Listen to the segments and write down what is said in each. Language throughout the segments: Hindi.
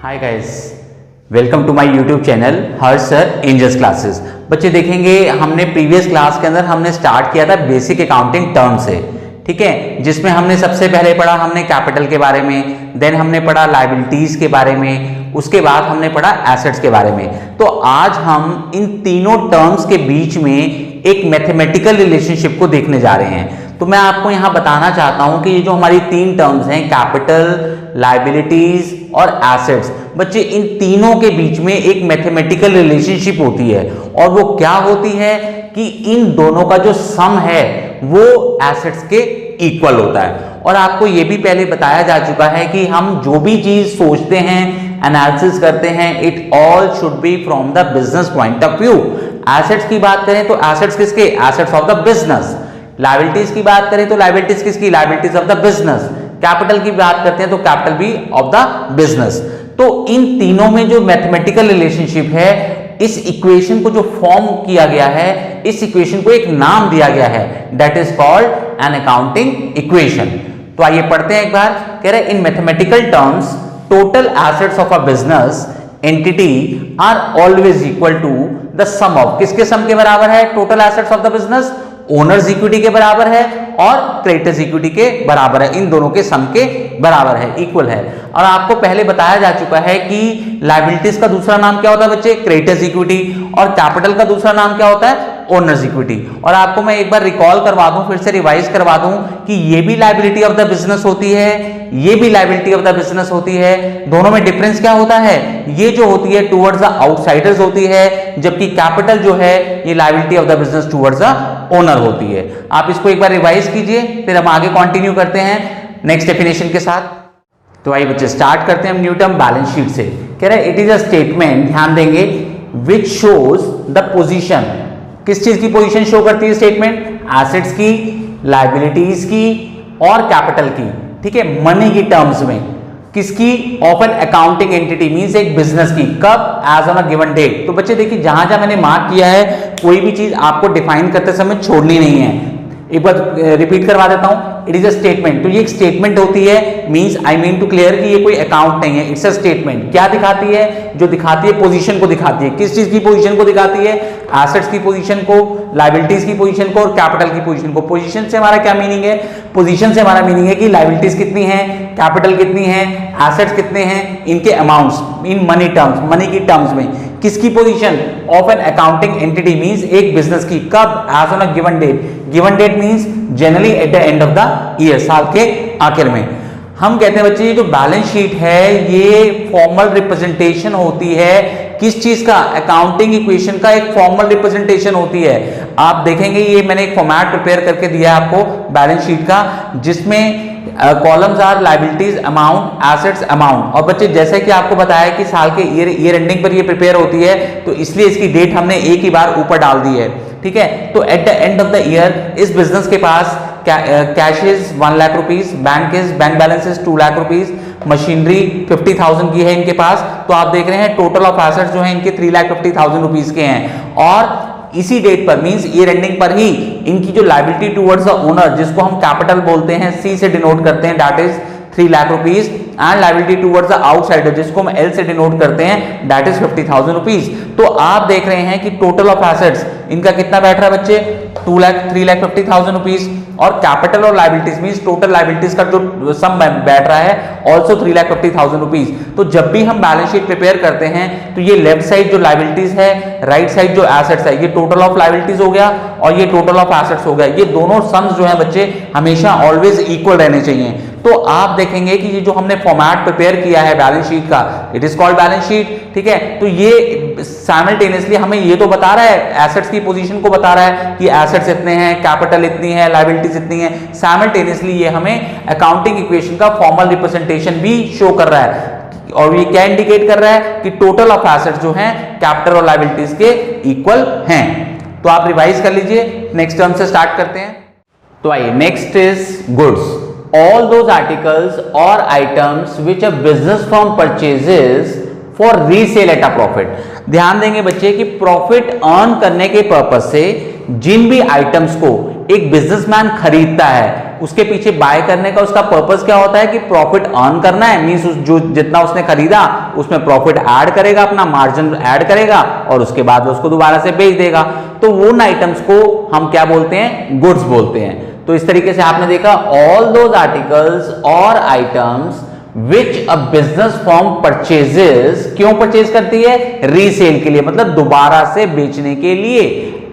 Hi guys, welcome to my YouTube channel Harsh sir angels classes. बच्चे देखेंगे हमने प्रीवियस क्लास के अंदर हमने स्टार्ट किया था बेसिक अकाउंटिंग टर्म से, ठीक है, जिसमें हमने सबसे पहले पढ़ा हमने कैपिटल के बारे में, देन हमने पढ़ा लायबिलिटीज के बारे में, उसके बाद हमने पढ़ा एसेट्स के बारे में। तो आज हम इन तीनों टर्म्स के बीच में एक मैथमेटिकल रिलेशनशिप को देखने जा रहे हैं। तो मैं आपको यहां बताना चाहता हूं कि ये जो हमारी तीन टर्म्स हैं कैपिटल, लायबिलिटीज और एसेट्स, बच्चे इन तीनों के बीच में एक मैथमेटिकल रिलेशनशिप होती है और वो क्या होती है कि इन दोनों का जो सम है वो एसेट्स के इक्वल होता है। और आपको ये भी पहले बताया जा चुका है कि हम जो भी चीज सोचते हैं, एनालिसिस करते हैं, it all should be from the business point of view. Assets की बात करें तो एसेट्स किसके? Assets of the business. Liabilities की बात करें तो लायबिलिटीज किसकी? Liabilities of the business. Capital की बात करते हैं तो कैपिटल भी ऑफ द बिजनेस। तो इन तीनों में जो मैथमेटिकल रिलेशनशिप है, इस इक्वेशन को जो फॉर्म किया गया है, इस इक्वेशन को एक नाम दिया गया है, that is called an accounting equation. तो आइए पढ़ते हैं एक बार। कह रहे in mathematical terms total assets of a business entity are always equal to the sum of, किसके सम के बराबर है? Total assets of the business owners equity के बराबर है और क्रेडिटर्स इक्विटी के बराबर है, इन दोनों के सम के बराबर है, इक्वल है। और आपको पहले बताया जा चुका है कि लायबिलिटीज का दूसरा नाम क्या होता है बच्चे? Creditors equity. और कैपिटल का दूसरा नाम क्या होता है? Owners equity. और आपको मैं एक बार रिकॉल करवा दूं, फिर से रिवाइज करवा दूं कि ये भी लायबिलिटी ऑफ द बिजनेस होती है, ये भी लायबिलिटी ऑफ द बिजनेस होती है। दोनों में डिफरेंस क्या होता है? ये जो होती है टुवर्ड्स द आउटसाइडर्स होती है, जबकि कैपिटल जो है ये liability of the business towards the owner होती है। आप इसको एक बार रिवाइज कीजिए, फिर हम आगे कंटिन्यू करते हैं नेक्स्ट डेफिनेशन के साथ। तो आइए बच्चे स्टार्ट करते हैं हम न्यू टर्म बैलेंस शीट से। कह रहे हैं इट इज अ स्टेटमेंट, ध्यान देंगे, विच शोज द पोजीशन। किस चीज की पोजीशन शो करती है स्टेटमेंट? एसेट्स की, लायबिलिटीज की और कैपिटल की, ठीक है, मनी की टर्म्स में। किसकी? Of an accounting entity, means एक बिजनेस की। कब? As on a given date. तो बच्चे देखिए जहां जहां मैंने मार्क किया है, कोई भी चीज आपको डिफाइन करते समय छोड़नी नहीं है। एक बार रिपीट करवा देता हूं, इट इज अ स्टेटमेंट। तो ये एक स्टेटमेंट होती है, means I mean to clear कि ये कोई अकाउंट नहीं है, इट्स अ स्टेटमेंट। क्या दिखाती है? जो दिखाती है पोजीशन को दिखाती है। किस चीज की पोजीशन को दिखाती है? एसेट्स की पोजीशन को, लायबिलिटीज की पोजीशन को और कैपिटल की पोजीशन को। पोजीशन से हमारा क्या मीनिंग है? पोजीशन से हमारा मीनिंग है कि लायबिलिटीज कितनी है, कैपिटल कितनी है, एसेट्स कितने हैं, इनके amounts in money terms, money की टर्म्स में। किसकी position? Of an accounting entity, means एक बिजनेस की। कब? As on a given date. Given date means generally at the end of the year, साल के आखिर में। हम कहते हैं बच्चे ये जो बैलेंस शीट है ये फॉर्मल रिप्रेजेंटेशन होती है। किस चीज का? अकाउंटिंग इक्वेशन का एक फॉर्मल रिप्रेजेंटेशन होती है। आप देखेंगे ये मैंने एक फॉर्मेट प्रिपेयर करके दिया है आपको बैलेंस शीट का, जिसमें columns are liabilities amount, assets amount. और बच्चे जैसे कि आपको बताया कि साल के ईयर एंडिंग पर ये प्रिपेयर होती है, तो इसलिए इसकी डेट हमने एक ही बार ऊपर डाल दी है, ठीक है। तो at the end of the year इस बिजनेस के पास cash is 1 lakh rupees, bank balance is 2 lakh rupees, machinery 50,000 की है इनके पास। तो आप देख रहे हैं टोटल ऑफ एसेट्स जो है इनके 3,50,000 रुपीज के हैं। और इसी डेट पर मींस ईयर एंडिंग पर ही इनकी जो लायबिलिटी टुवर्ड्स द ओनर, जिसको हम कैपिटल बोलते हैं, सी से डिनोट करते हैं, that is 3 lakh rupees, and liability towards the outsider, जिसको हम एल से डिनोट करते हैं, दैट इज 50,000 रुपीज। तो आप देख रहे हैं कि टोटल ऑफ एसेट्स इनका कितना बैठ रहा है बच्चे? 3,50,000 रुपीज। और कैपिटल और लायबिलिटीज मींस टोटल लायबिलिटीज का जो सम बैठ रहा है ऑल्सो 3,50,000 रुपीज। तो जब भी हम बैलेंस शीट प्रिपेयर करते हैं तो ये लेफ्ट साइड जो लायबिलिटीज है, राइट साइड जो एसेट्स है, ये टोटल ऑफ लायबिलिटीज हो गया और ये टोटल ऑफ एसेट्स हो गया। ये दोनों सम्स जो है बच्चे हमेशा ऑलवेज इक्वल रहने चाहिए। तो आप देखेंगे कि ये जो हमने फॉर्मेट प्रिपेयर किया है बैलेंस शीट का, it is called balance sheet, ठीक है। तो ये साइमल्टेनियसली हमें ये तो बता रहा है, एसेट्स की पोजीशन को बता रहा है कि एसेट्स इतने हैं, कैपिटल इतनी है, लायबिलिटीज इतनी है। साइमल्टेनियसली ये हमें अकाउंटिंग इक्वेशन का फॉर्मल रिप्रेजेंटेशन भी शो कर रहा है। और ये क्या इंडिकेट कर रहा है कि टोटल ऑफ एसेट्स जो हैं कैपिटल और लायबिलिटीज के इक्वल हैं। तो आप रिवाइज कर लीजिए, नेक्स्ट टर्म से स्टार्ट करते हैं। तो आइए, next is goods. All those articles or items which a business firm purchases for resale at a profit। ध्यान देंगे बच्चे कि प्रॉफिट अर्न करने के पर्पज से जिन भी आइटम्स को एक बिजनेसमैन खरीदता है, उसके पीछे बाय करने का उसका पर्पस क्या होता है कि प्रॉफिट अर्न करना है, मींस जो जितना उसने खरीदा उसमें प्रॉफिट ऐड करेगा, अपना मार्जिन ऐड करेगा और उसके बाद उसको दोबारा से बेच देगा। तो उन आइटम्स को हम क्या बोलते हैं, गुड्स बोलते हैं। तो इस तरीके से आपने देखा ऑल दोज आर्टिकल्स और items which a business firm purchases, क्यों परचेज करती है, रीसेल के लिए, मतलब दोबारा से बेचने के लिए,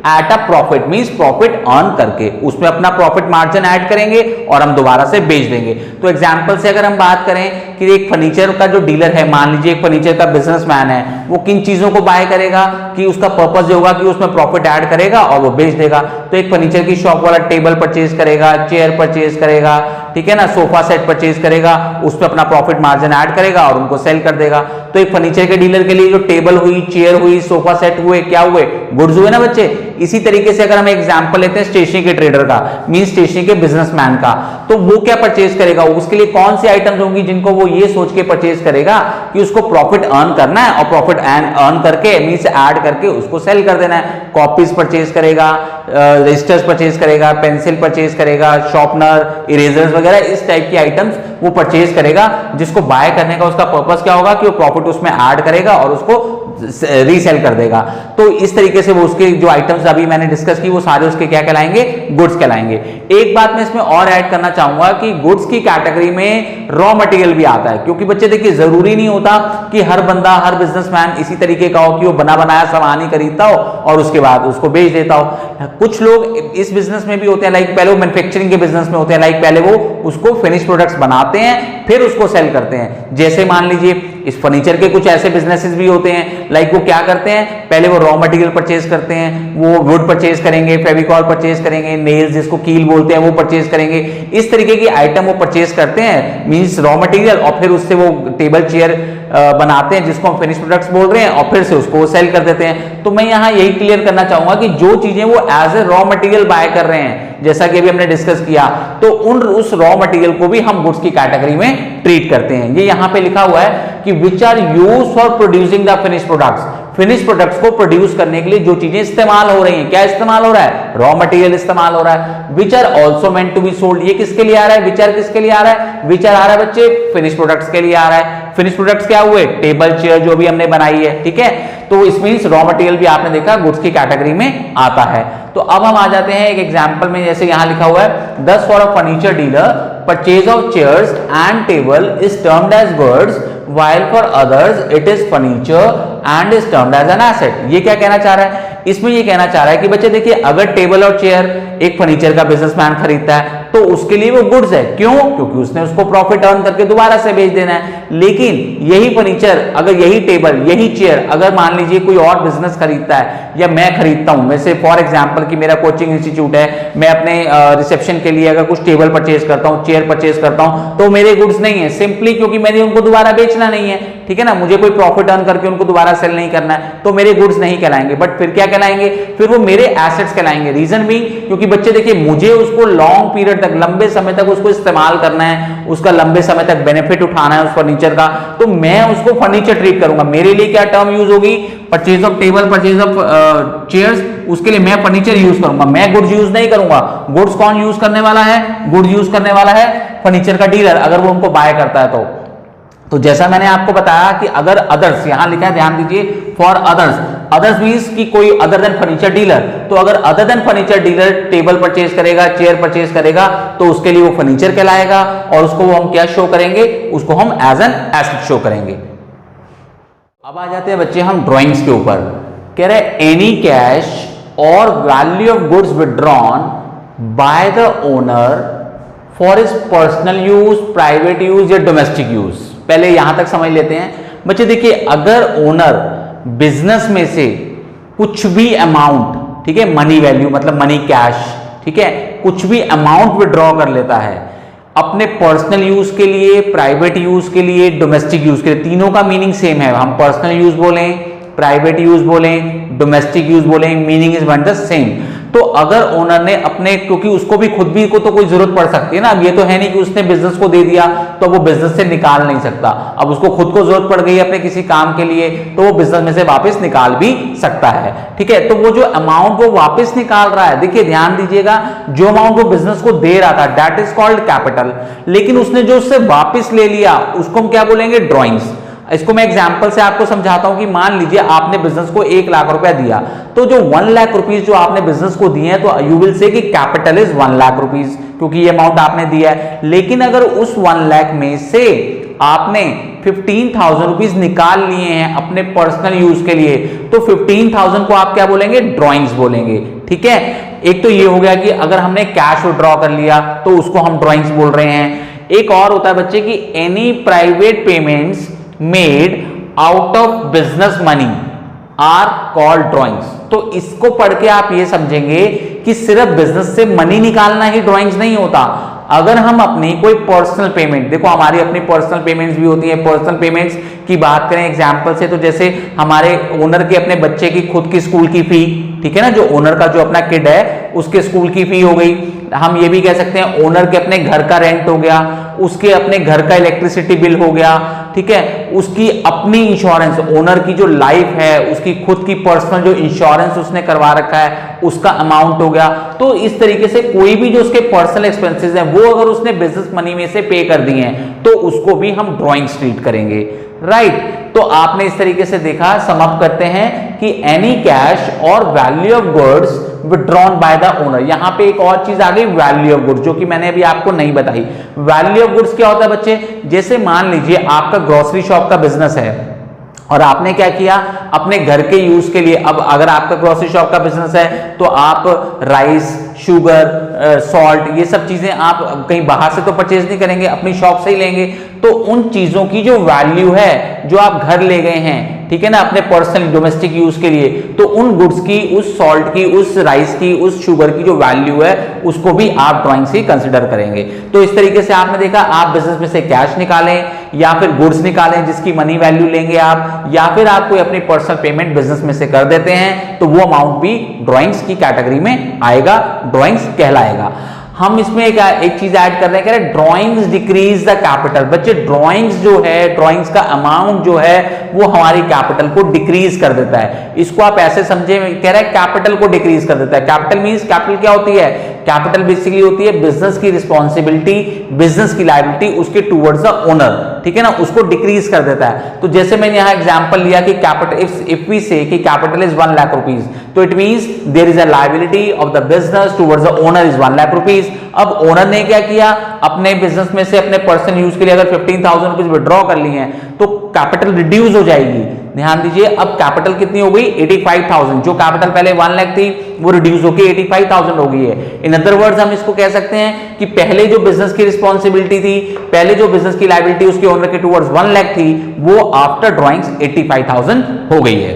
at a profit means profit earn करके, उसमें अपना प्रॉफिट मार्जिन ऐड करेंगे और हम दोबारा से बेच देंगे। तो एग्जांपल से अगर हम बात करें कि एक फर्नीचर का जो डीलर है, मान लीजिए एक फर्नीचर का बिजनेसमैन है, वो किन चीजों को बाय करेगा कि उसका पर्पस जो होगा कि उसमें प्रॉफिट ऐड करेगा और वो बेच देगा। तो एक फर्नीचर की शॉप वाला टेबल परचेज करेगा, चेयर परचेज करेगा, ठीक है ना, सोफा सेट परचेज करेगा, उसमें अपना प्रॉफिट मार्जिन ऐड करेगा और उनको सेल कर देगा। तो एक फर्नीचर के डीलर के लिए जो टेबल हुई, चेयर हुई, सोफा सेट हुए, क्या हुए, गुड्स हुए ना बच्चे। इसी तरीके से अगर हम एग्जांपल लेते हैं स्टेशनरी के ट्रेडर का, मीन स्टेशनरी के बिजनेसमैन का, तो वो क्या परचेज करेगा, उसके लिए कौन सी आइटम्स होंगी जिनको वो ये सोच के परचेज करेगा कि उसको प्रॉफिट अर्न करना है और प्रॉफिट अर्न करके मींस ऐड करके उसको सेल कर देना है। कॉपीज परचेज करेगा, रजिस्टर्स परचेज करेगा, पेंसिल परचेज करेगा, शॉर्पनर, इरेजर्स वगैरह इस टाइप की आइटम्स वो परचेज करेगा, जिसको बाय करने का उसका पर्पस क्या होगा कि वो प्रॉफिट उसमें ऐड करेगा और उसको रीसेल कर देगा। तो इस तरीके से वो उसके जो आइटम्स अभी मैंने डिस्कस की वो सारे उसके क्या कहलाएंगे, गुड्स कहलाएंगे। एक बात मैं इसमें और ऐड करना चाहूंगा कि गुड्स की कैटेगरी में रॉ मटेरियल भी आता है, क्योंकि बच्चे देखिए जरूरी नहीं होता कि हर बंदा, हर बिजनेसमैन इसी तरीके का हो कि वो बना बनाया सामान ही खरीदता हो और उसके बाद उसको बेच देता हो। कुछ लोग इस बिजनेस में भी होते हैं, लाइक पहले वो मैन्युफैक्चरिंग के बिजनेस में होते हैं, लाइक पहले वो उसको फिनिश प्रोडक्ट्स बनाते हैं फिर उसको सेल करते हैं। जैसे मान लीजिए इस फर्नीचर के कुछ ऐसे बिजनेसेस भी होते हैं, लाइक वो क्या करते हैं, पहले वो रॉ मटेरियल परचेज करते हैं, वो वुड परचेज करेंगे, फेविकॉल परचेज करेंगे, नेल्स जिसको कील बोलते हैं वो परचेज करेंगे, इस तरीके की आइटम वो परचेज करते हैं मींस रॉ मटेरियल, और फिर उससे वो टेबल चेयर बनाते हैं जिसको हम फिनिश प्रोडक्ट्स बोल रहे हैं और फिर से उसको सेल कर देते हैं। तो मैं यहाँ यही क्लियर करना चाहूंगा कि जो चीजें वो as a raw material buy कर रहे हैं, जैसा कि अभी हमने डिस्कस किया, तो उस रॉ मटेरियल को भी हम गुड्स की कैटेगरी में ट्रीट करते हैं। ये यहाँ पे लिखा हुआ है कि which are used for producing the finish products, finish products को प्रोड्यूस करने के लिए जो चीजें इस्तेमाल हो रही हैं, क्या इस्तेमाल हो रहा है, रॉ मटेरियल इस्तेमाल हो रहा है। Which are also meant to be sold, ये किसके लिए आ रहा है, विच आर किसके लिए आ रहा है, विच आर आ रहा है बच्चे फिनिश प्रोडक्ट्स के लिए आ रहा है। फिनिश प्रोडक्ट्स क्या हुए, टेबल चेयर जो भी हमने बनाई है, ठीक है। तो इस मींस रॉ मटेरियल भी आपने देखा गुड्स की कैटेगरी में आता है। तो अब हम आ जाते हैं एक एग्जांपल में, जैसे यहां लिखा हुआ है 10 for a furniture dealer purchase of chairs and table is termed as goods while for others it is furniture and is termed as an asset। ये क्या कहना चाह रहा है, इसमें ये कहना चाह रहा है कि बच्चे देखिए अगर टेबल और चेयर एक फर्नीचर का बिजनेसमैन खरीदता है तो उसके लिए वो गुड्स है, क्यों, क्योंकि उसने उसको प्रॉफिट अर्न करके दोबारा से बेच देना है। लेकिन यही फर्नीचर, अगर यही टेबल, यही चेयर अगर मान लीजिए कोई और बिजनेस खरीदता है या मैं खरीदता हूं, वैसे फॉर एग्जांपल कि मेरा कोचिंग इंस्टीट्यूट है, मैं अपने रिसेप्शन के लिए अगर कुछ टेबल परचेज करता हूं, चेयर परचेज करता हूं, तो मेरे गुड्स नहीं है, सिंपली क्योंकि मैंने उनको दोबारा बेचना नहीं है, ठीक है ना, मुझे कोई प्रॉफिट अर्न करके उनको दोबारा सेल नहीं करना है, तो मेरे गुड्स नहीं कहलाएंगे। बट फिर क्या कहलाएंगे, फिर वो मेरे एसेट्स कहलाएंगे। रीजन भी क्योंकि बच्चे देखिए मुझे उसको लॉन्ग पीरियड तक, लंबे समय तक उसको इस्तेमाल करना है, उसका लंबे समय तक बेनिफिट उठाना है उस फर्नीचर का, तो मैं उसको फर्नीचर ट्रीट करूंगा। मेरे लिए क्या टर्म यूज होगी, purchase of table, purchase of chairs, उसके लिए मैं फर्नीचर यूज करूंगा, मैं गुड्स यूज नहीं करूंगा। गुड्स कौन यूज करने वाला है, गुड्स यूज करने वाला है फर्नीचर का डीलर, अगर वो उनको बाय करता है तो जैसा मैंने आपको बताया कि अगर अदर्स, यहां लिखा है ध्यान दीजिए, फॉर अदर्स, अदर्स मींस कि कोई अदर देन फर्नीचर डीलर, तो अगर other than furniture dealer table purchase करेगा, चेयर परचेज करेगा, तो उसके लिए वो फर्नीचर कहलाएगा और उसको हम क्या शो करेंगे, उसको हम एज एन एसेट शो करेंगे। अब आ जाते हैं बच्चे हम ड्राइंग्स के ऊपर। कह रहे एनी कैश और value of goods withdrawn by the owner for his personal use, private use या डोमेस्टिक यूज। पहले यहां तक समझ लेते हैं बच्चे। देखिए अगर ओनर बिजनेस में से कुछ भी अमाउंट, ठीक है, मनी वैल्यू मतलब मनी कैश, ठीक है, कुछ भी अमाउंट विड्रॉ कर लेता है अपने पर्सनल यूज के लिए, प्राइवेट यूज के लिए, डोमेस्टिक यूज के लिए, तीनों का मीनिंग सेम है। हम पर्सनल यूज बोलें, प्राइवेट यूज बोलें, डोमेस्टिक यूज बोलें, meaning is one the same. तो अगर ओनर ने अपने, क्योंकि उसको भी खुद भी को तो कोई जरूरत पड़ सकती है ना, अब ये तो है नहीं कि उसने बिजनेस को दे दिया तो वो बिजनेस से निकाल नहीं सकता, अब उसको खुद को जरूरत पड़ गई अपने किसी काम के लिए तो वो बिजनेस में से वापस निकाल भी सकता है। ठीक है, तो वो जो अमाउंट वो वापस निकाल रहा है, देखिए ध्यान दीजिएगा, जो अमाउंट वो बिजनेस को दे रहा था दैट इज कॉल्ड कैपिटल, लेकिन उसने जो उससे वापस ले लिया उसको हम क्या बोलेंगे, ड्रॉइंग्स। इसको मैं एग्जांपल से आपको समझाता हूं कि मान लीजिए आपने बिजनेस को 1 लाख रुपया दिया, तो जो 1 लाख रुपीज जो आपने बिजनेस को दिए हैं तो you will say that capital is 1 lakh rupees, क्योंकि ये अमाउंट आपने दिया है। लेकिन अगर उस 1 लाख में से आपने 15,000 रुपीज निकाल लिए हैं अपने पर्सनल यूज के लिए, तो 15,000 को आप क्या बोलेंगे, ड्रॉइंग्स बोलेंगे। ठीक है, एक तो ये हो गया कि अगर हमने कैश विड्रॉ कर लिया तो उसको हम ड्रॉइंग्स बोल रहे हैं। एक और होता है बच्चे कि any private payments made out of business money are called drawings. तो इसको पढ़ के आप ये समझेंगे कि सिर्फ बिजनेस से मनी निकालना ही ड्रॉइंग्स नहीं होता। अगर हम अपनी कोई पर्सनल पेमेंट, देखो हमारी अपनी पर्सनल पेमेंट्स भी होती है, पर्सनल पेमेंट्स की बात करें एग्जांपल से तो जैसे हमारे ओनर के अपने बच्चे की खुद की स्कूल की फी, ठीक है ना, जो ओनर का जो अपना किड है उसके स्कूल की फी हो गई। हम ये भी कह सकते हैं ओनर के अपने घर का रेंट हो गया, उसके अपने घर का इलेक्ट्रिसिटी बिल हो गया, ठीक है, उसकी अपनी इंश्योरेंस, ओनर की जो लाइफ है उसकी खुद की पर्सनल जो इंश्योरेंस उसने करवा रखा है उसका अमाउंट हो गया। तो इस तरीके से कोई भी जो उसके पर्सनल एक्सपेंसेस हैं वो अगर उसने बिजनेस मनी में से पे कर दिए हैं तो उसको भी हम ड्रॉइंग्स ट्रीट करेंगे, राइट। तो आपने इस तरीके से देखा, सम अप करते हैं कि एनी कैश और value of goods withdrawn by the owner. यहां पे एक और चीज आ गई, वैल्यू ऑफ गुड्स, जो कि मैंने अभी आपको नहीं बताई। वैल्यू ऑफ गुड्स क्या होता है बच्चे, जैसे मान लीजिए आपका ग्रोसरी शॉप का बिजनेस है और आपने क्या किया अपने घर के यूज के लिए, अब अगर आपका ग्रोसरी शॉप का बिजनेस है तो आप राइस, शुगर, सॉल्ट, ये सब चीजें आप कहीं बाहर से तो परचेज नहीं करेंगे, अपनी शॉप से ही लेंगे। तो उन चीजों की जो वैल्यू है जो आप घर ले गए हैं, ठीक है ना, अपने पर्सनल डोमेस्टिक यूज के लिए, तो उन गुड्स की, उस सॉल्ट की, उस राइस की, उस शुगर की जो वैल्यू है उसको भी आप ड्राइंग से कंसिडर करेंगे। तो इस तरीके से आपने देखा, आप बिजनेस में से कैश निकालें या फिर गुड्स निकालें जिसकी मनी वैल्यू लेंगे आप, या फिर आप कोई अपनी पर्सनल पेमेंट बिजनेस में से कर देते हैं तो वो अमाउंट भी ड्राइंग्स की कैटेगरी में आएगा, ड्राइंग्स कहलाएगा। हम इसमें एक चीज ऐड कर रहे हैं, कह रहे हैं ड्राइंग्स डिक्रीज द कैपिटल। बच्चे ड्राइंग्स जो है, ड्राइंग्स का अमाउंट जो है वो हमारी कैपिटल को डिक्रीज कर देता है। इसको आप ऐसे समझे, कह रहे हैं कैपिटल को डिक्रीज कर देता है। कैपिटल मींस, कैपिटल क्या होती है, कैपिटल बेसिकली होती है बिजनेस की रिस्पॉन्सिबिलिटी, बिजनेस की लायबिलिटी उसके टुवर्ड्स द ओनर, ठीक है ना, उसको डिक्रीज कर देता है। तो जैसे मैंने यहां एग्जांपल लिया कि capital, if we say that capital is 1 lakh rupees, तो it means there is a liability of the business towards the owner is 1 lakh rupees. अब ओनर ने क्या किया, अपने बिजनेस में से अपने पर्सनल यूज के लिए अगर 15,000 रुपीज विड्रॉ कर लिए हैं तो कैपिटल रिड्यूस हो जाएगी। ध्यान दीजिए, अब कैपिटल कितनी हो गई, 85,000। जो कैपिटल पहले 1 लाख थी वो रिड्यूस होकर 85,000 हो गई है। इन अदर वर्ड्स हम इसको कह सकते हैं कि पहले जो बिजनेस की रिस्पॉन्सिबिलिटी थी, पहले जो बिजनेस की लायबिलिटी उसके ओनर के टुवर्ड्स 1 लाख थी, वो आफ्टर ड्राइंग्स 85,000 हो गई है।